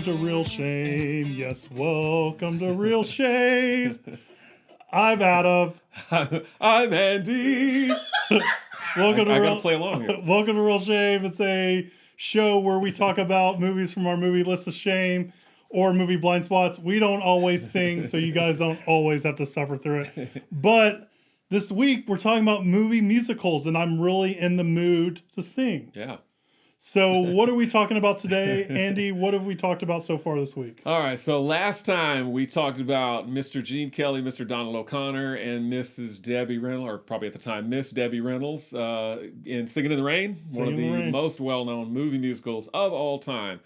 to Real Shame. Yes, welcome to Real Shame. I'm Adam. I'm Andy. Welcome to I Real. gotta play along here. Welcome to Real Shame. It's a show where we talk about movies from our movie list of shame or movie blind spots. We don't always sing, so you guys don't always have to suffer through it. But this week we're talking about movie musicals, and I'm really in the mood to sing. Yeah. So what are we talking about today, Andy? What have we talked about so far this week? All right. So last time we talked about Mr. Gene Kelly, Mr. Donald O'Connor, and Mrs. Debbie Reynolds, or probably at the time Miss Debbie Reynolds, in Singing in the Rain, one of the most well-known movie musicals of all time.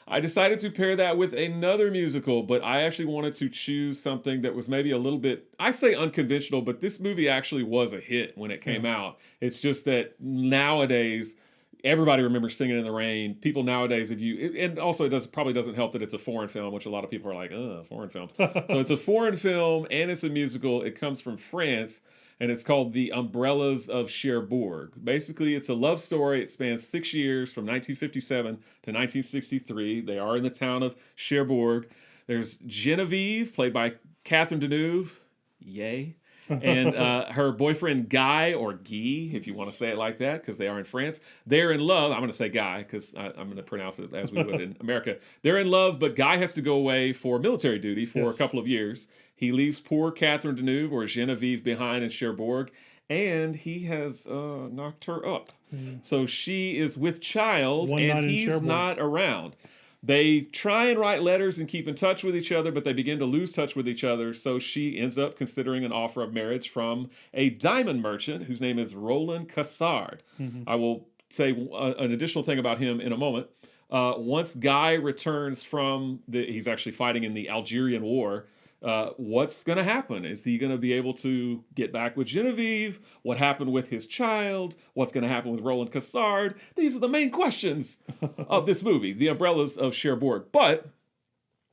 I decided to pair that with another musical, but I actually wanted to choose something that was maybe a little bit, I say unconventional, but this movie actually was a hit when it came out. It's just that nowadays, everybody remembers Singing in the Rain. People nowadays, and also it probably doesn't help that it's a foreign film, which a lot of people are like, foreign films. So it's a foreign film and it's a musical. It comes from France and it's called The Umbrellas of Cherbourg. Basically, it's a love story. It spans 6 years from 1957 to 1963. They are in the town of Cherbourg. There's Genevieve, played by Catherine Deneuve. Yay. And her boyfriend Guy, or Guy, if you want to say it like that, because they are in France. They're in love. I'm going to say Guy because I'm going to pronounce it as we would in America. They're in love, but Guy has to go away for military duty for a couple of years. He leaves poor Catherine Deneuve, or Genevieve, behind in Cherbourg, and he has knocked her up. So she is with child, and he's not around. They try and write letters and keep in touch with each other, but they begin to lose touch with each other. So she ends up considering an offer of marriage from a diamond merchant whose name is Roland Cassard. I will say an additional thing about him in a moment. Once Guy returns from he's actually fighting in the Algerian War. What's going to happen? Is he going to be able to get back with Genevieve? What happened with his child? What's going to happen with Roland Cassard? These are the main questions of this movie, The Umbrellas of Cherbourg. But,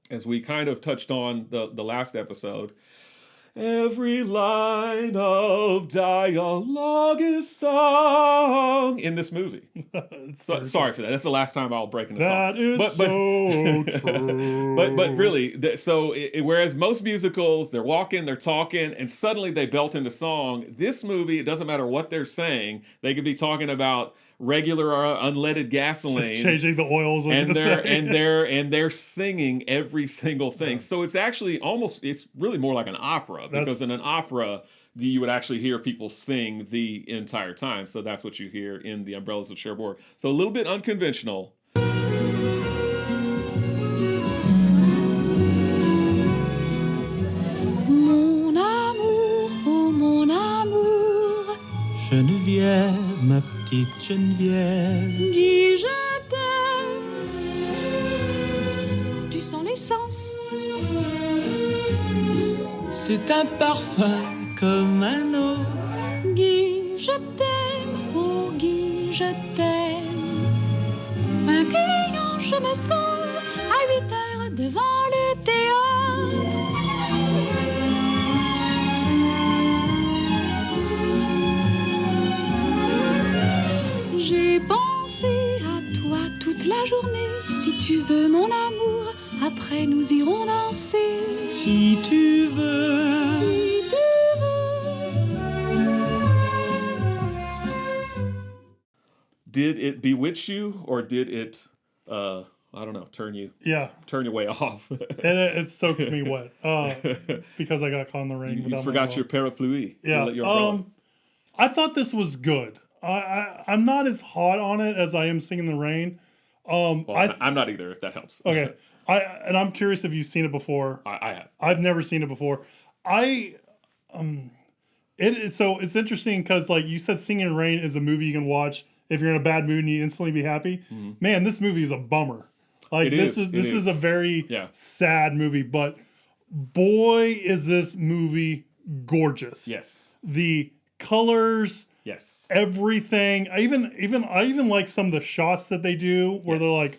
as we kind of touched on the last episode, every line of dialogue is sung in this movie. Sorry for that. That's the last time I'll break into song. That is so true. But really, whereas most musicals, they're walking, they're talking, and suddenly they belt into song. This movie, it doesn't matter what they're saying. They could be talking about regular or unleaded gasoline, just changing the oils, and they're singing every single thing. So it's actually it's really more like an opera, because in an opera you would actually hear people sing the entire time. So that's what you hear in The Umbrellas of Cherbourg. So a little bit unconventional. Mon amour, oh mon amour, Geneviève, ma petite Geneviève. Guy, je t'aime. Tu sens l'essence. C'est un parfum comme un autre. Guy, je t'aime, oh Guy, je t'aime. Un client, je me sens à 8 heures devant le théâtre. J'ai pensé à toi toute la journée. Si tu veux mon amour, après nous irons danser. Si tu veux. Si tu veux. Did it bewitch you, or did it, I don't know, turn you way off? And it soaked me wet because I got caught in the rain. You forgot your parapluie. Yeah. I thought this was good. I'm not as hot on it as I am Singing in the Rain. I'm not either, if that helps. Okay. And I'm curious if you've seen it before. I have. I've never seen it before. So it's interesting because, like you said, Singing in the Rain is a movie you can watch if you're in a bad mood and you instantly be happy. Man, this movie is a bummer. Like this is a very sad movie, but boy, is this movie gorgeous. Yes. The colors. Yes. Everything. I even like some of the shots that they do where they're like,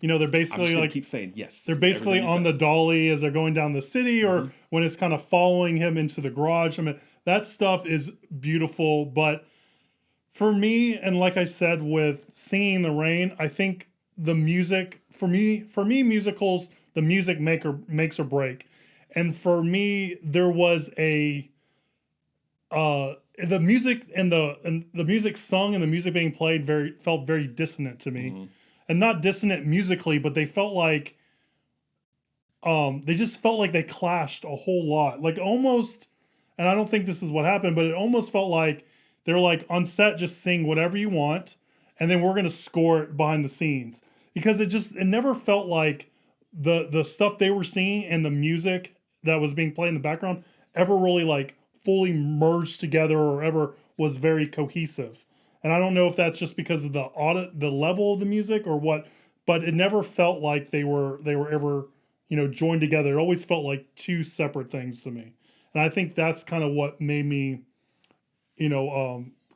they're basically like keep saying yes. They're basically on the dolly as they're going down the city, or when it's kind of following him into the garage. I mean, that stuff is beautiful. But for me, and like I said with Singing in the Rain, I think the music for me musicals, the music makes or break. And for me, there was the music and the music sung and the music being played felt very dissonant to me. Mm-hmm. And not dissonant musically, but they felt like they just felt like they clashed a whole lot. Like almost, and I don't think this is what happened, but it almost felt like they're like on set, just sing whatever you want, and then we're gonna score it behind the scenes. Because it never felt like the stuff they were singing and the music that was being played in the background ever really like fully merged together or ever was very cohesive. And I don't know if that's just because of the level of the music or what, but it never felt like they were ever, joined together. It always felt like two separate things to me. And I think that's kind of what made me,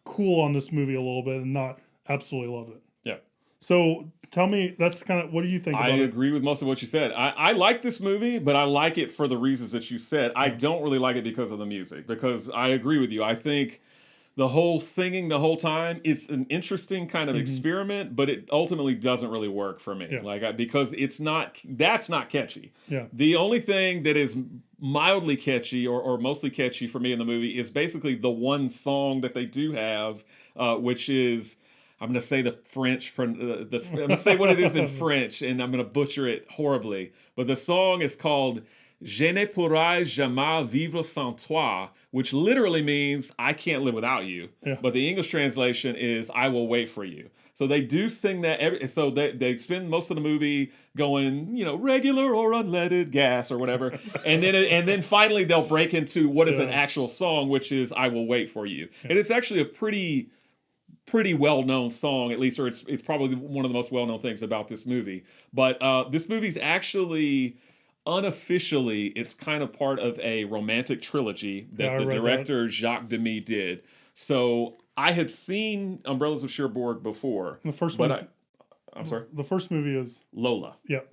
cool on this movie a little bit and not absolutely love it. Yeah. So tell me, that's kind of, what do you think about it? I agree with most of what you said. I like this movie, but I like it for the reasons that you said. I don't really like it because of the music, because I agree with you. I think the whole singing the whole time is an interesting kind of experiment, but it ultimately doesn't really work for me. Yeah. Because that's not catchy. Yeah. The only thing that is mildly catchy or mostly catchy for me in the movie is basically the one song that they do have, which is, I'm going to say the French, I'm going to say what it is in French, and I'm going to butcher it horribly. But the song is called Je ne pourrai jamais vivre sans toi, which literally means I can't live without you. Yeah. But the English translation is I will wait for you. So they do sing that. So they spend most of the movie going, regular or unleaded gas or whatever. and then finally they'll break into what is an actual song, which is I will wait for you. Yeah. And it's actually a pretty well-known song, at least, or it's probably one of the most well-known things about this movie. But this movie's actually, unofficially, it's kind of part of a romantic trilogy that the director Jacques Demy did. So I had seen Umbrellas of Cherbourg before. The first one. I'm sorry? The first movie is Lola. Yep.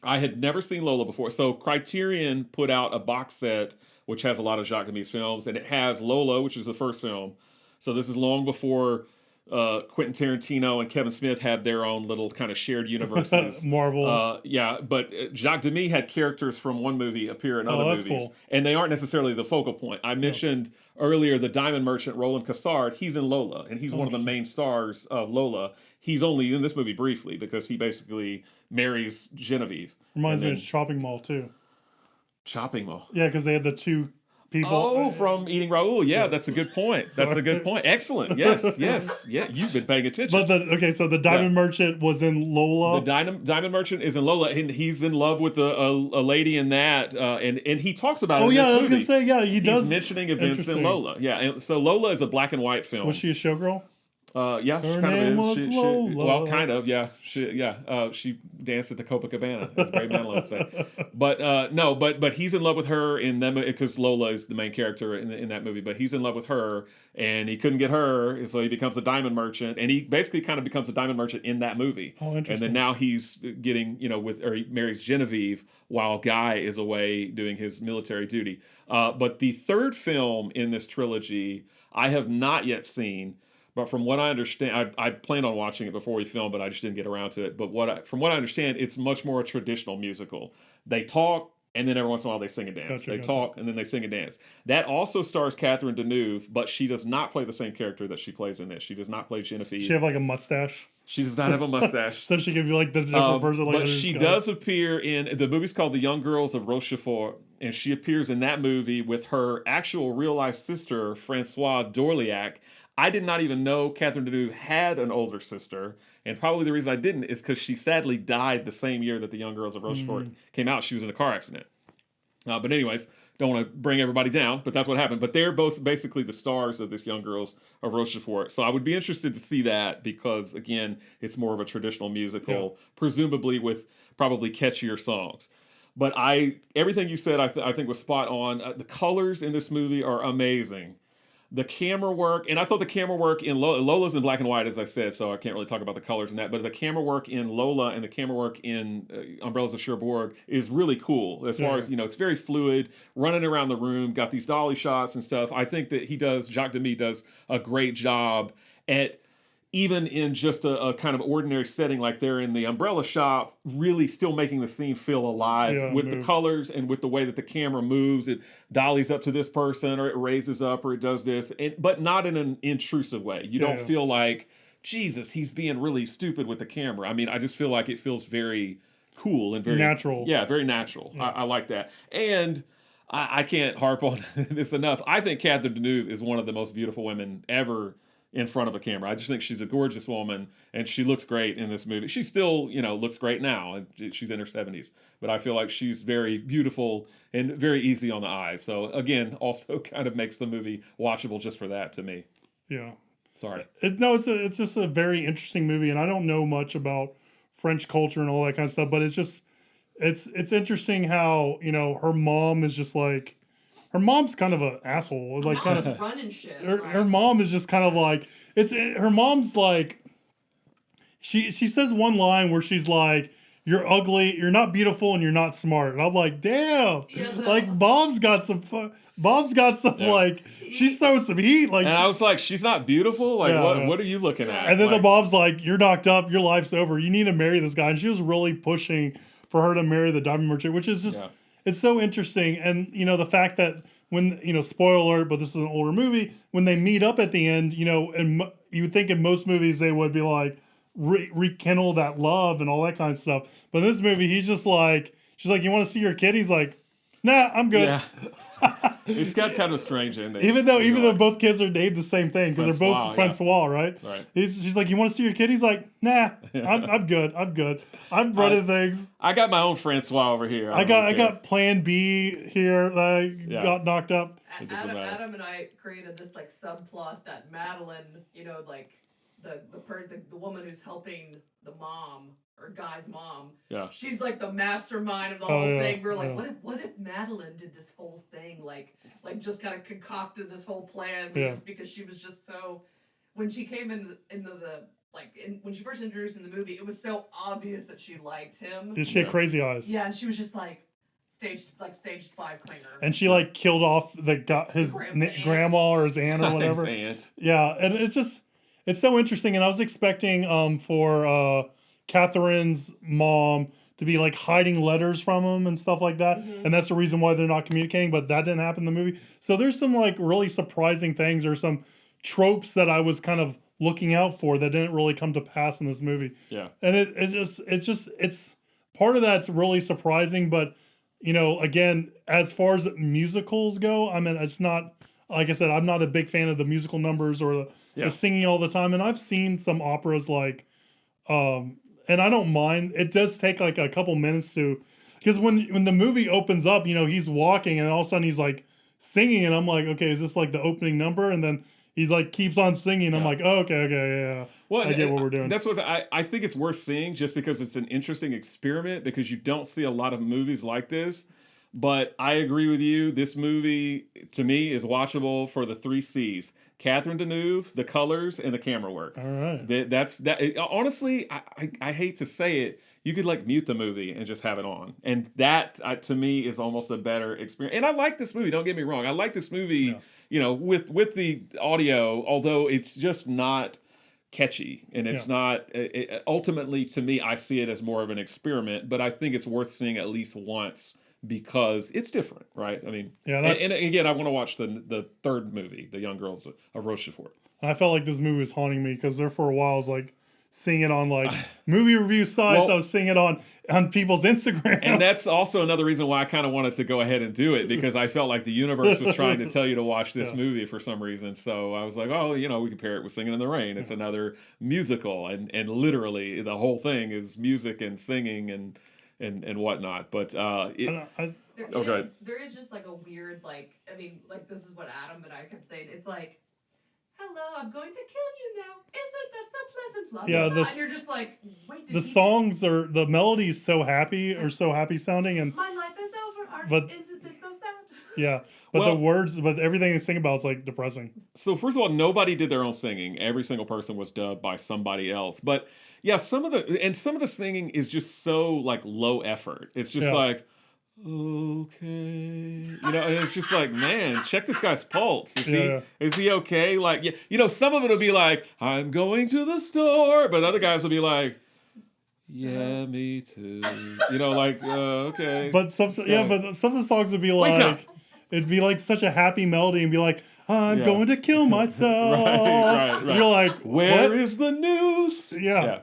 I had never seen Lola before. So Criterion put out a box set which has a lot of Jacques Demy's films, and it has Lola, which is the first film. So this is long before Quentin Tarantino and Kevin Smith had their own little kind of shared universes. Marvel. But Jacques Demy had characters from one movie appear in other movies. Cool. And they aren't necessarily the focal point. I mentioned earlier the Diamond Merchant, Roland Cassard. He's in Lola, and he's one of the main stars of Lola. He's only in this movie briefly because he basically marries Genevieve. Reminds me of Chopping Mall, too. Chopping Mall? Yeah, because they had the two people. Oh, from Eating Raoul. Yeah, yes. That's a good point. That's a good point. Excellent. Yes. Yeah, you've been paying attention. But so the Diamond Merchant was in Lola. The Diamond Merchant is in Lola, and he's in love with a lady in that, and he talks about it in this movie. I was going to say, he does. He's mentioning events in Lola. Yeah, and so Lola is a black and white film. Was she a showgirl? Yeah, she kind of is. Well, kind of, yeah. She danced at the Copacabana, as Ray Manilow would say. But he's in love with her in them because Lola is the main character in that movie. But he's in love with her, and he couldn't get her, so he becomes a diamond merchant, and he basically kind of becomes a diamond merchant in that movie. Oh, interesting. And then now he's getting, he marries Genevieve while Guy is away doing his military duty. But the third film in this trilogy, I have not yet seen. But from what I understand, I planned on watching it before we filmed, but I just didn't get around to it. But from what I understand, it's much more a traditional musical. They talk, and then every once in a while they sing and dance. They talk, and then they sing and dance. That also stars Catherine Deneuve, but she does not play the same character that she plays in this. She does not play Genevieve. She have like a mustache? She does not have a mustache. So she could be like the different version. But she does appear in, the movie's called The Young Girls of Rochefort, and she appears in that movie with her actual real-life sister, Francoise Dorliac. I did not even know Catherine Deneuve had an older sister, and probably the reason I didn't is because she sadly died the same year that The Young Girls of Rochefort came out. She was in a car accident. But anyways, don't want to bring everybody down, but that's what happened. But they're both basically the stars of this Young Girls of Rochefort. So I would be interested to see that because, again, it's more of a traditional musical, presumably with probably catchier songs. But everything you said I think was spot on. The colors in this movie are amazing. The camera work, and I thought the camera work in Lola's in black and white, as I said, so I can't really talk about the colors in that, but the camera work in Lola and the camera work in Umbrellas of Cherbourg is really cool. As far as, it's very fluid, running around the room, got these dolly shots and stuff. I think that Jacques Demy does a great job at even in just a kind of ordinary setting like they're in the umbrella shop, really still making the scene feel alive with the colors and with the way that the camera moves. It dollies up to this person, or it raises up, or it does this, but not in an intrusive way. You don't feel like, Jesus, he's being really stupid with the camera. I mean, I just feel like it feels very cool and very natural. Yeah, very natural. Yeah. I like that. And I can't harp on this enough. I think Catherine Deneuve is one of the most beautiful women ever in front of a camera. I just think she's a gorgeous woman, and she looks great in this movie. She still, looks great now, and she's in her 70s. But I feel like she's very beautiful and very easy on the eyes. So again, also kind of makes the movie watchable just for that to me. Yeah. Sorry. It's just a very interesting movie, and I don't know much about French culture and all that kind of stuff, but it's just it's interesting how her mom is just like. Her mom's kind of an asshole. Like kind of running shit. Her mom is just kind of like her mom's like she says one line where she's like, "You're ugly, you're not beautiful, and you're not smart." And I'm like, damn. Yeah, no. Like Bob's got some like she's throwing some heat. Like, and I was like, she's not beautiful. Like, what are you looking at? And then the mom's like, "You're knocked up. Your life's over. You need to marry this guy." And she was really pushing for her to marry the diamond merchant, which is just. Yeah. It's so interesting, and the fact that when spoiler alert, but this is an older movie. When they meet up at the end, and you would think in most movies they would be like rekindle that love and all that kind of stuff. But in this movie, he's just like, she's like, "You want to see your kid?" He's like, "Nah, I'm good." Yeah. It's got kind of a strange ending. Even though both kids are named the same thing because they're both Francois, right? Right. She's like, "You want to see your kid?" He's like, "Nah, I'm good. I'm running things. I got my own Francois over here. I got Plan B here that I got knocked up." Adam and I created this like subplot that Madeline, like the woman who's helping the mom or guy's mom. Yeah. She's like the mastermind of the whole thing. We're like, what if Madeline did this whole thing, like just kind of concocted this whole plan just because she was just so. When she came into the when she first introduced in the movie, it was so obvious that she liked him. She had crazy eyes. Yeah, and she was just like stage 5 clinger. And she like killed off his grandma or his aunt or whatever. His aunt. Yeah, and it's so interesting. And I was expecting for Catherine's mom to be like hiding letters from him and stuff like that. Mm-hmm. And that's the reason why they're not communicating, but that didn't happen in the movie. So there's some like really surprising things or some tropes that I was kind of looking out for that didn't really come to pass in this movie. Yeah. And it's part of that's really surprising, but again, as far as musicals go, I mean, it's not, like I said, I'm not a big fan of the musical numbers or the singing all the time. And I've seen some operas like, and I don't mind. It does take like a couple minutes because when the movie opens up, he's walking and all of a sudden he's like singing, and I'm like, okay, is this like the opening number? And then he like keeps on singing. I'm like, oh, okay, yeah. Well, I get what we're doing. That's what I think it's worth seeing just because it's an interesting experiment because you don't see a lot of movies like this. But I agree with you. This movie, to me, is watchable for the 3 C's. Catherine Deneuve, the colors, and the camera work. All right. That's honestly, I hate to say it, you could like mute the movie and just have it on. And that, to me, is almost a better experience. And I like this movie, don't get me wrong. I like this movie, with the audio, although it's just not catchy. And it's not, ultimately, to me, I see it as more of an experiment. But I think it's worth seeing at least once because it's different, right? I mean, and again, I want to watch the third movie, The Young Girls of Rochefort. And I felt like this movie was haunting me because there for a while I was like seeing it on like movie review sites. I was seeing it on people's Instagrams. And that's also another reason why I kind of wanted to go ahead and do it because I felt like the universe was trying to tell you to watch this movie for some reason. So I was like, oh, we compare it with Singing in the Rain. It's another musical, and literally the whole thing is music and singing and whatnot. But there is just like a weird this is what Adam and I kept saying. It's like, hello, I'm going to kill you now. Isn't that so pleasant? Yeah, and you're just like, wait. The songs are the melodies so happy or so happy sounding, and my life is over. But isn't this so sad? Yeah, but the words, but everything they sing about is like depressing. So first of all, nobody did their own singing. Every single person was dubbed by somebody else. But yeah, some of the singing is just so like low effort. It's just like, okay, and it's just like, man, check this guy's pulse. Is he okay? Like, some of it will be like, I'm going to the store, but other guys will be like, yeah, me too. Okay. But some of the songs would be like, it'd be like such a happy melody and be like, I'm going to kill myself. right. And you're like, where is the news? Yeah.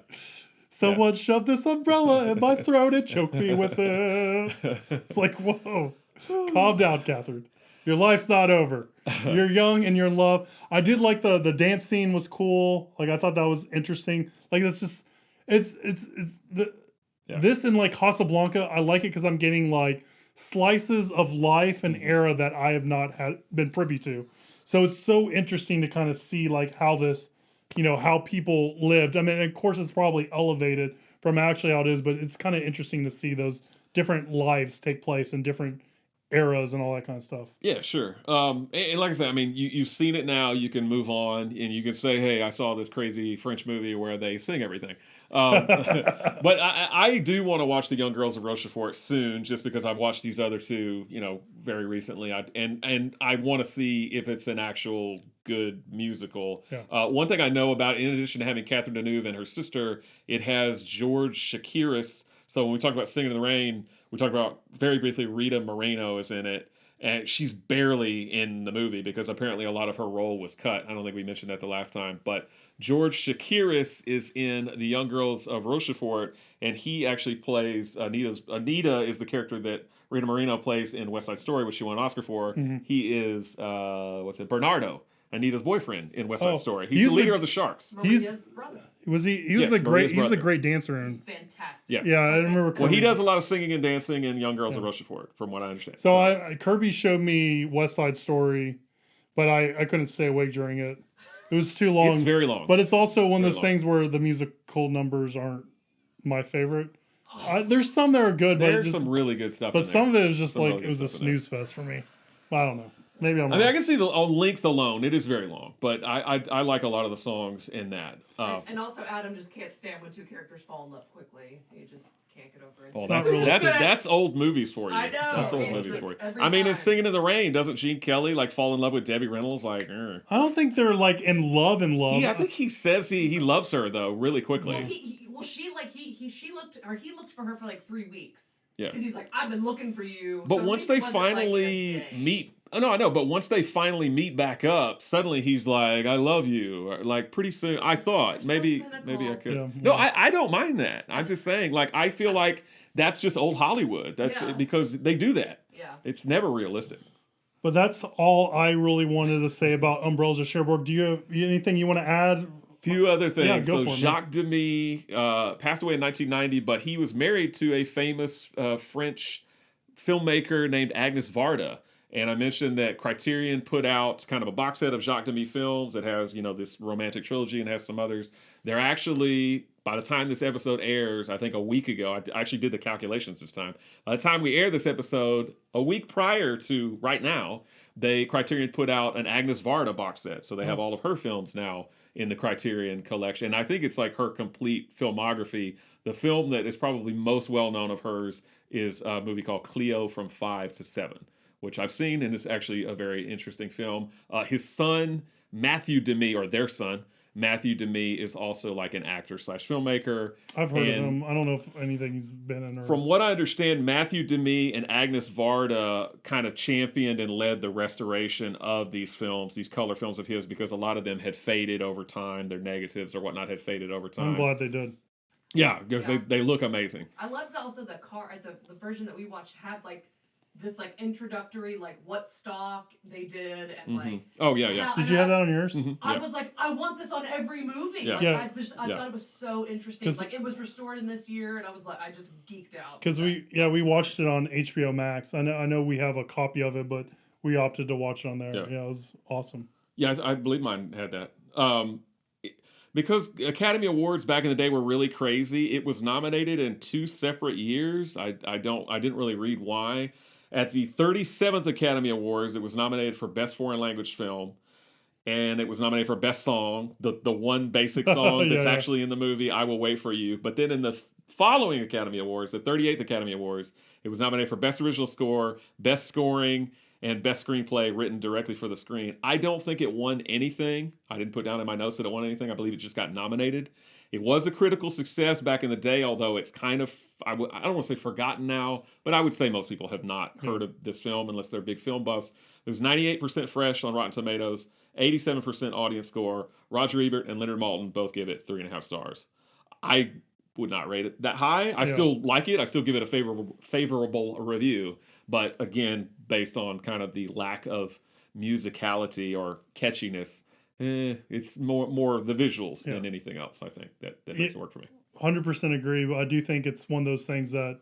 Someone shoved this umbrella in my throat and choked me with it. It's like, whoa. Calm down, Catherine. Your life's not over. You're young and you're in love. I did like the dance scene was cool. Like, I thought that was interesting. Like, it's just, this in like Casablanca, I like it because I'm getting like slices of life and era that I have not been privy to. So it's so interesting to kind of see like how this, how people lived. I mean, of course, it's probably elevated from actually how it is, but it's kind of interesting to see those different lives take place in different eras and all that kind of stuff. Yeah, sure. And like I said, I mean, you've seen it now. You can move on and you can say, hey, I saw this crazy French movie where they sing everything. But I do want to watch The Young Girls of Rochefort soon, just because I've watched these other two, very recently. And I want to see if it's an actual good musical. Yeah. One thing I know about, in addition to having Catherine Deneuve and her sister, it has George Shakiris. So when we talk about Singing in the Rain, we talk about very briefly Rita Moreno is in it. And she's barely in the movie because apparently a lot of her role was cut. I don't think we mentioned that the last time. But George Shakiris is in The Young Girls of Rochefort, and he actually plays Anita is the character that Rita Moreno plays in West Side Story, which she won an Oscar for. Mm-hmm. He is, Bernardo, Anita's boyfriend in West Side Story. He's the leader of the Sharks. Maria's brother. He's a great dancer. He's fantastic. Yeah, I remember Kirby. Well, he does a lot of singing and dancing in Young Girls of Rochefort, from what I understand. So Kirby showed me West Side Story, but I couldn't stay awake during it. It was too long. It's very long. But it's also one of those things where the musical numbers aren't my favorite. There's some that are good, but there's some really good stuff. But some of it is just like it was a snooze fest for me. I don't know. Maybe I'm wrong. I mean, I can see the length alone. It is very long, but I like a lot of the songs in that. And also, Adam just can't stand when two characters fall in love quickly. He just can't get over it. Oh, that's old movies for you. I know. That's old movies for you. I mean, in Singing in the Rain, doesn't Gene Kelly like fall in love with Debbie Reynolds? Like, I don't think they're like in love. I think he says he loves her though, really quickly. She looked for her for like 3 weeks. Yeah. Because he's like, I've been looking for you. But once they finally meet. Oh, no, I know. But once they finally meet back up, suddenly he's like, I love you. Or, like, pretty soon, I thought maybe I could. Yeah. No, I don't mind that. I'm just saying, like, I feel like that's just old Hollywood. That's because they do that. Yeah. It's never realistic. But that's all I really wanted to say about Umbrellas of Cherbourg. Do you have anything you want to add? Few other things. Yeah, go for it, Jacques Demy passed away in 1990, but he was married to a famous French filmmaker named Agnes Varda. And I mentioned that Criterion put out kind of a box set of Jacques Demy films that has, this romantic trilogy and has some others. They're actually, by the time this episode airs, I think a week ago, I actually did the calculations this time. By the time we air this episode, a week prior to right now, Criterion put out an Agnes Varda box set. So they have all of her films now in the Criterion collection. And I think it's like her complete filmography. The film that is probably most well-known of hers is a movie called Cleo from 5 to 7. Which I've seen, and it's actually a very interesting film. His son, Matthew Demy, or their son, Matthew Demy, is also like an actor / filmmaker. I've heard of him. I don't know if anything he's been in. From what I understand, Matthew Demy and Agnes Varda kind of championed and led the restoration of these films, these color films of his, because a lot of them had faded over time. Their negatives or whatnot had faded over time. I'm glad they did. Yeah, because they look amazing. I love also the version that we watched had like this like introductory like what stock they did and like Did you have that on yours? Mm-hmm. I was like, I want this on every movie. Yeah. I thought it was so interesting. Like it was restored in this year, and I was like, I just geeked out. Because we watched it on HBO Max. I know we have a copy of it, but we opted to watch it on there. Yeah, it was awesome. Yeah, I believe mine had that. Because Academy Awards back in the day were really crazy. It was nominated in 2 separate years. I didn't really read why. At the 37th Academy Awards, it was nominated for Best Foreign Language Film, and it was nominated for Best Song, the one basic song that's actually in the movie, I Will Wait For You. But then in the following Academy Awards, the 38th Academy Awards. It was nominated for Best Original Score, Best Scoring, and Best Screenplay written directly for the screen. I don't think it won anything. I didn't put down in my notes that it won anything. I believe it just got nominated. It was a critical success back in the day, although it's kind of, I don't want to say forgotten now, but I would say most people have not heard of this film unless they're big film buffs. It was 98% fresh on Rotten Tomatoes, 87% audience score. Roger Ebert and Leonard Maltin both give it 3.5 stars. I would not rate it that high. I still like it. I still give it a favorable review. But again, based on kind of the lack of musicality or catchiness, it's more the visuals than anything else. I think that makes it work for me. 100% agree, but I do think it's one of those things that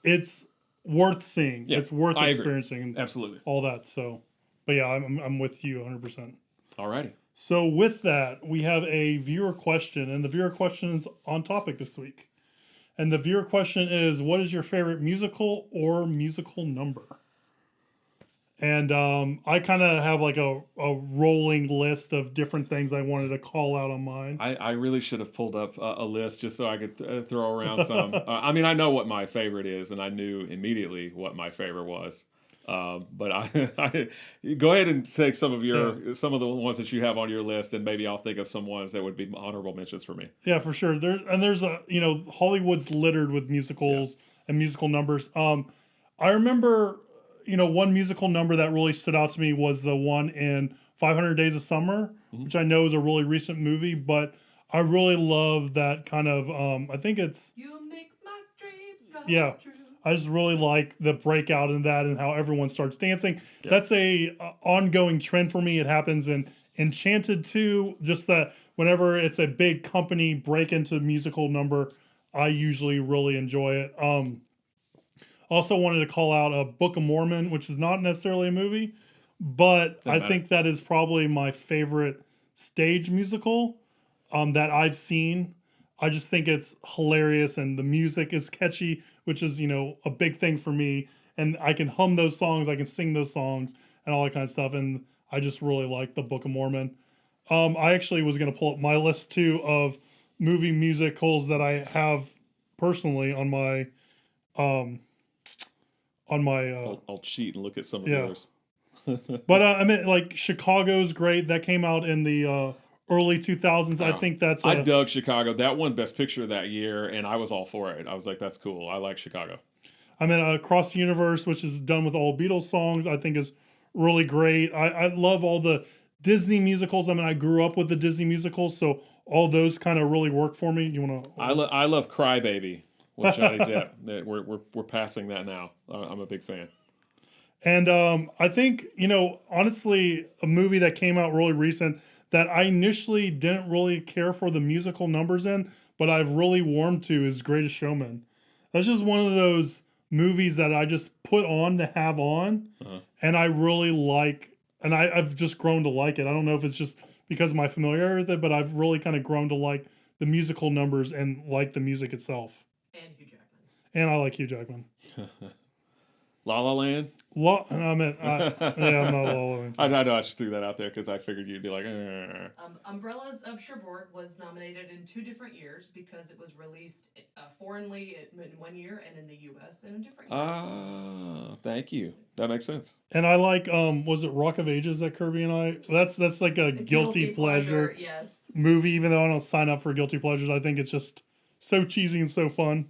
it's worth seeing. Yeah, it's worth experiencing. Absolutely. All that. So, but yeah, I'm with you 100%. All righty. So with that, we have a viewer question, and the viewer question is on topic this week. And the viewer question is, what is your favorite musical or musical number? And I kind of have like a rolling list of different things I wanted to call out on mine. I really should have pulled up a list just so I could throw around some. I mean, I know what my favorite is, and I knew immediately what my favorite was. But I go ahead and take some of the ones that you have on your list, and maybe I'll think of some ones that would be honorable mentions for me. Yeah, for sure. There's Hollywood's littered with musicals and musical numbers. I remember, one musical number that really stood out to me was the one in 500 Days of Summer, which I know is a really recent movie, but I really love that kind of, I think it's... You make my dreams come true. I just really like the breakout in that and how everyone starts dancing. Yeah. That's a ongoing trend for me. It happens in Enchanted too. Just that whenever it's a big company break into musical number, I usually really enjoy it. Also wanted to call out a Book of Mormon, which is not necessarily a movie, but I think that is probably my favorite stage musical that I've seen. I just think it's hilarious and the music is catchy, which is, a big thing for me. And I can hum those songs, I can sing those songs and all that kind of stuff. And I just really like the Book of Mormon. I actually was going to pull up my list too of movie musicals that I have personally on my, I'll cheat and look at some of those. But I mean, like Chicago's great. That came out in the, early 2000s. I think that's... I dug Chicago. That won Best Picture that year, and I was all for it. I was like, that's cool. I like Chicago. I mean, Across the Universe, which is done with all Beatles songs, I think is really great. I love all the Disney musicals. I mean, I grew up with the Disney musicals, so all those kind of really work for me. You want to... I love Cry Baby with Johnny Depp. We're passing that now. I'm a big fan. And I think, honestly, a movie that came out really recent that I initially didn't really care for the musical numbers in, but I've really warmed to is Greatest Showman. That's just one of those movies that I just put on to have on, and I really like, and I've just grown to like it. I don't know if it's just because of my familiarity with it, but I've really kind of grown to like the musical numbers and like the music itself. And Hugh Jackman. And I like Hugh Jackman. La La Land? I'm not La La Land. I know, I just threw that out there because I figured you'd be like, Umbrellas of Cherbourg was nominated in 2 different years because it was released foreignly in 1 year and in the U.S. in a different year. Ah, thank you. That makes sense. And I like, was it Rock of Ages that Kirby and I... That's like a guilty pleasure movie, even though I don't sign up for guilty pleasures. I think it's just so cheesy and so fun.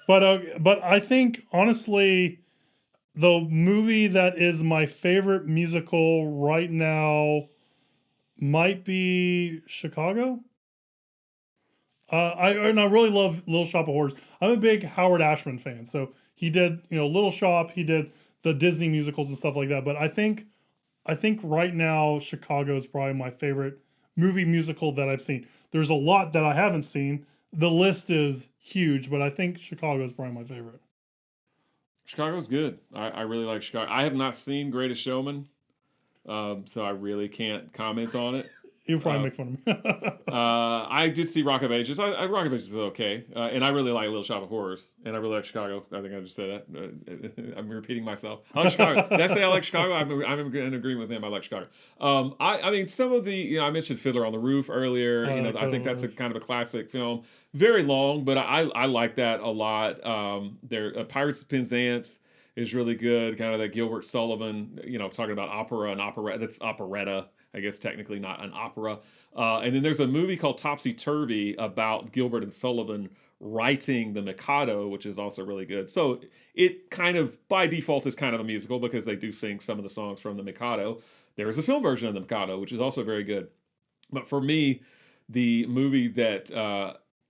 But I think, honestly, the movie that is my favorite musical right now might be Chicago. I really love Little Shop of Horrors. I'm a big Howard Ashman fan. So he did, Little Shop, he did the Disney musicals and stuff like that. But I think right now Chicago is probably my favorite movie musical that I've seen. There's a lot that I haven't seen. The list is huge, but I think Chicago is probably my favorite. Chicago's good. I really like Chicago. I have not seen Greatest Showman, so I really can't comment on it. He'll probably make fun of me. I did see Rock of Ages. Rock of Ages is okay, and I really like Little Shop of Horrors, and I really like Chicago. I think I just said that. I'm repeating myself. I like Chicago. Did I say I like Chicago? I'm in agreement with him. I like Chicago. I mean, some of the I mentioned Fiddler on the Roof earlier. I think that's a kind of a classic film. Very long, but I like that a lot. Pirates of Penzance is really good. Kind of that Gilbert Sullivan. Talking about opera and operetta. That's operetta. I guess technically not an opera. And then there's a movie called Topsy Turvy about Gilbert and Sullivan writing The Mikado, which is also really good. So it kind of, by default, is kind of a musical because they do sing some of the songs from The Mikado. There is a film version of The Mikado, which is also very good. But for me, the movie that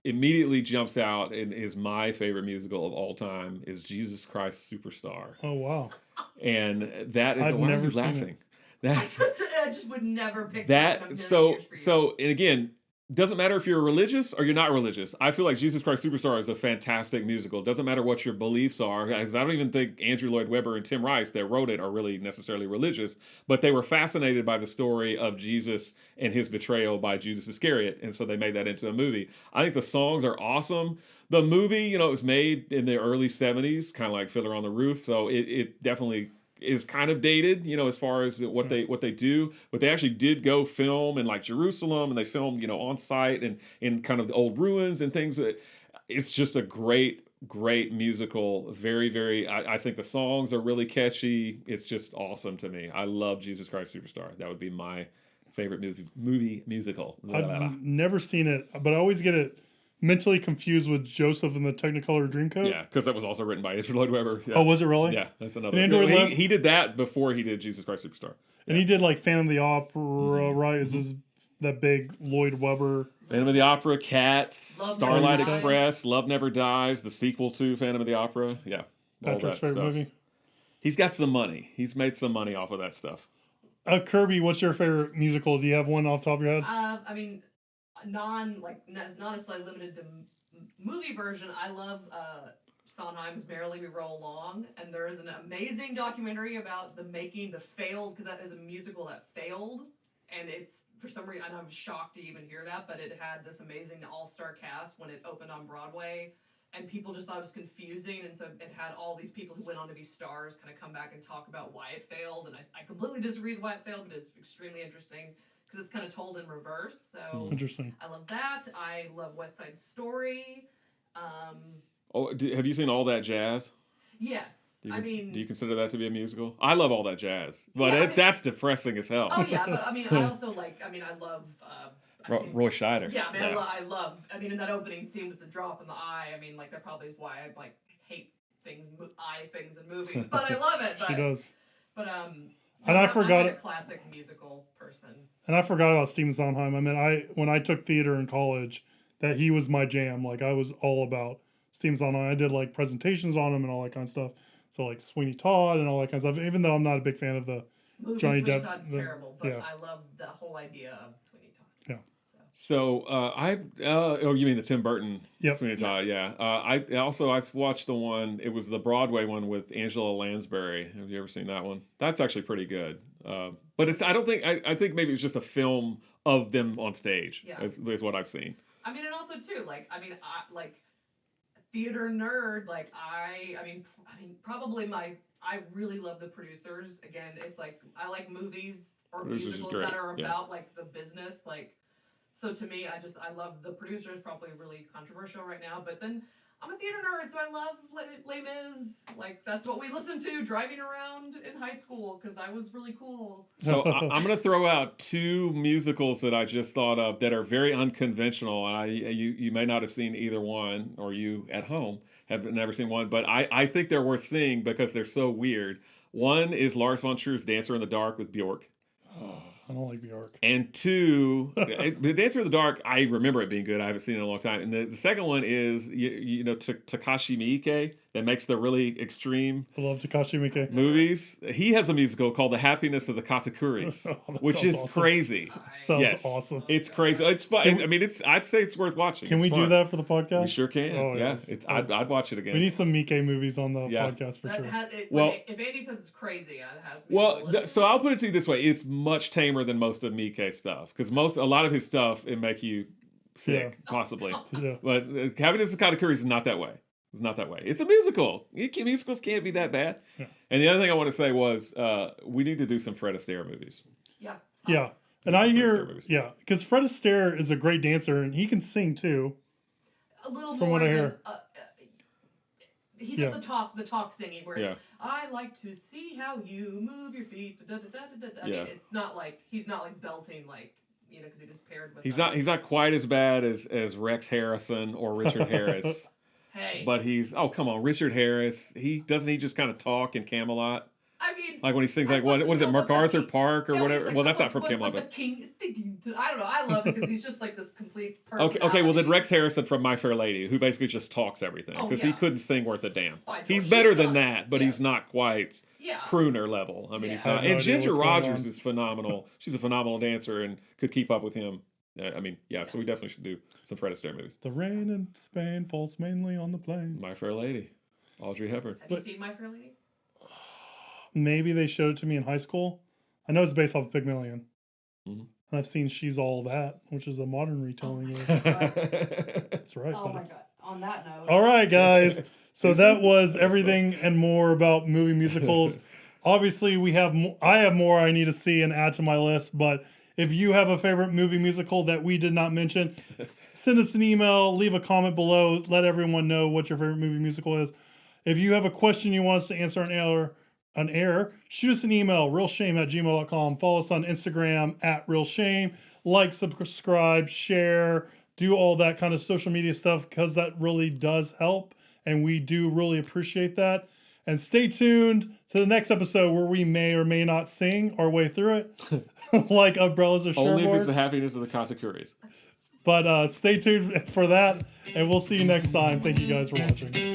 immediately jumps out and is my favorite musical of all time is Jesus Christ Superstar. Oh, wow. And that is... I've why never are you seen laughing? It. I just would never pick that. So, and again, doesn't matter if you're religious or you're not religious. I feel like Jesus Christ Superstar is a fantastic musical. Doesn't matter what your beliefs are. As I don't even think Andrew Lloyd Webber and Tim Rice that wrote it are really necessarily religious, but they were fascinated by the story of Jesus and his betrayal by Judas Iscariot, and so they made that into a movie. I think the songs are awesome. The movie, it was made in the early 70s, kind of like Fiddler on the Roof, so it definitely is kind of dated, as far as what they do, but they actually did go film in like Jerusalem, and they filmed, on site and in kind of the old ruins and things. It's just a great musical. Very, very. I think the songs are really catchy. It's just awesome to me. I love Jesus Christ Superstar. That would be my favorite movie musical. I've never seen it, but I always get it mentally confused with Joseph and the Technicolor Dreamcoat. Yeah, because that was also written by Andrew Lloyd Webber. Yeah. Oh, was it really? Yeah, that's another. He did that before he did Jesus Christ Superstar. And he did like Phantom of the Opera, right? Is this that big Lloyd Webber? Phantom of the Opera, Cats, Starlight Never Express, Dies. Love Never Dies, the sequel to Phantom of the Opera. Yeah, Patrick's favorite movie. He's got some money. He's made some money off of that stuff. Kirby, what's your favorite musical? Do you have one off the top of your head? I mean, not necessarily limited to movie version. I love Sondheim's Merrily We Roll Along, and there is an amazing documentary about the failed, because that is a musical that failed, and it's, for some reason, and I'm shocked to even hear that, but it had this amazing all-star cast when it opened on Broadway, and people just thought it was confusing, and so it had all these people who went on to be stars kind of come back and talk about why it failed, and I completely disagree with why it failed, but it's extremely interesting because it's kind of told in reverse. So Interesting. I love that. I love West Side Story. Have you seen All That Jazz? Yes. Do you consider that to be a musical? I love All That Jazz, but Yeah, that's depressing as hell. Oh yeah, but I mean, I also I love. Roy Scheider. Yeah, I love. In that opening scene with the drop in the eye. That probably is why I hate things in movies, but I love it. But, she does. But and I forgot I'm a classic musical person. And I forgot about Stephen Sondheim. When I took theater in college, that he was my jam. Like, I was all about Stephen Sondheim. I did presentations on him and all that kind of stuff. So Sweeney Todd and all that kind of stuff. Even though I'm not a big fan of the Johnny Sweeney Depp. Todd's terrible, but yeah. I love the whole idea of Sweeney Todd. Yeah. So you mean the Tim Burton Sweeney Todd? Yeah. I've watched the one. It was the Broadway one with Angela Lansbury. Have you ever seen that one? That's actually pretty good. But it's. I think maybe it's just a film of them on stage. Yeah. Is what I've seen. And also too, theater nerd. I really love the producers. Again, it's I like movies or musicals that are about the business. So to me, I love the producers. Probably really controversial right now, but then I'm a theater nerd, so I love Les Mis. That's what we listened to driving around in high school because I was really cool. So I'm going to throw out two musicals that I just thought of that are very unconventional, and you may not have seen either one, or you at home have never seen one, but I think they're worth seeing because they're so weird. One is Lars von Trier's Dancer in the Dark with Bjork. Oh, I don't like Bjork. And two, the Dancer in the Dark, I remember it being good. I haven't seen it in a long time. And the second one is, Takashi Miike. that makes the really extreme I love Takashi Miike. movies. He has a musical called The Happiness of the Katakuris, which is awesome. crazy. Sounds awesome. It's crazy. It's fun. I mean, I'd say it's worth watching. Can we do that for the podcast? We sure can. Oh, yeah, yes. I'd watch it again. We need some Miike movies on the podcast for sure. If Andy says it's crazy, it has me. So I'll put it to you this way: it's much tamer than most of Miike stuff because a lot of his stuff it make you sick, possibly. Yeah. But Happiness of the Katakuris is not that way. It's not that way. It's a musical. Musicals can't be that bad. Yeah. And the other thing I want to say was we need to do some Fred Astaire movies. Yeah. Yeah. And I hear, because Fred Astaire is a great dancer and he can sing too. A little from more what I than, hear. He does the talk singing where it's, Yeah. I like to see how you move your feet. I mean, it's not like he's not like belting like because he just paired with. He's not quite as bad as Rex Harrison or Richard Harris. Hey. But come on, Richard Harris. He just kind of talk in Camelot. I mean, like when he sings like what is it, MacArthur Park or whatever. Well, that's not from Camelot. But the king is thinking. I don't know. I love it because he's just like this complete person. Okay. Well, then Rex Harrison from My Fair Lady, who basically just talks everything because he couldn't sing worth a damn. He's better than that, but he's not quite crooner level. I mean, he's not. And Ginger Rogers is phenomenal. She's a phenomenal dancer and could keep up with him. So we definitely should do some Fred Astaire movies. The rain in Spain falls mainly on the plain. My Fair Lady, Audrey Hepburn. Have you seen My Fair Lady? Maybe they showed it to me in high school. I know it's based off of Pygmalion. Mm-hmm. And I've seen She's All That, which is a modern retelling. That's right. Oh my God. On that note. All right, guys. So that was everything and more about movie musicals. Obviously, I have more I need to see and add to my list, but if you have a favorite movie musical that we did not mention, send us an email, leave a comment below, let everyone know what your favorite movie musical is. If you have a question you want us to answer on air, shoot us an email, realshame@gmail.com. Follow us on Instagram @realshame. Like, subscribe, share, do all that kind of social media stuff because that really does help. And we do really appreciate that. And stay tuned to the next episode where we may or may not sing our way through it. Like Umbrellas of Cherbourg. Only if it's the Happiness of the Katakuris. But stay tuned for that, and we'll see you next time. Thank you guys for watching.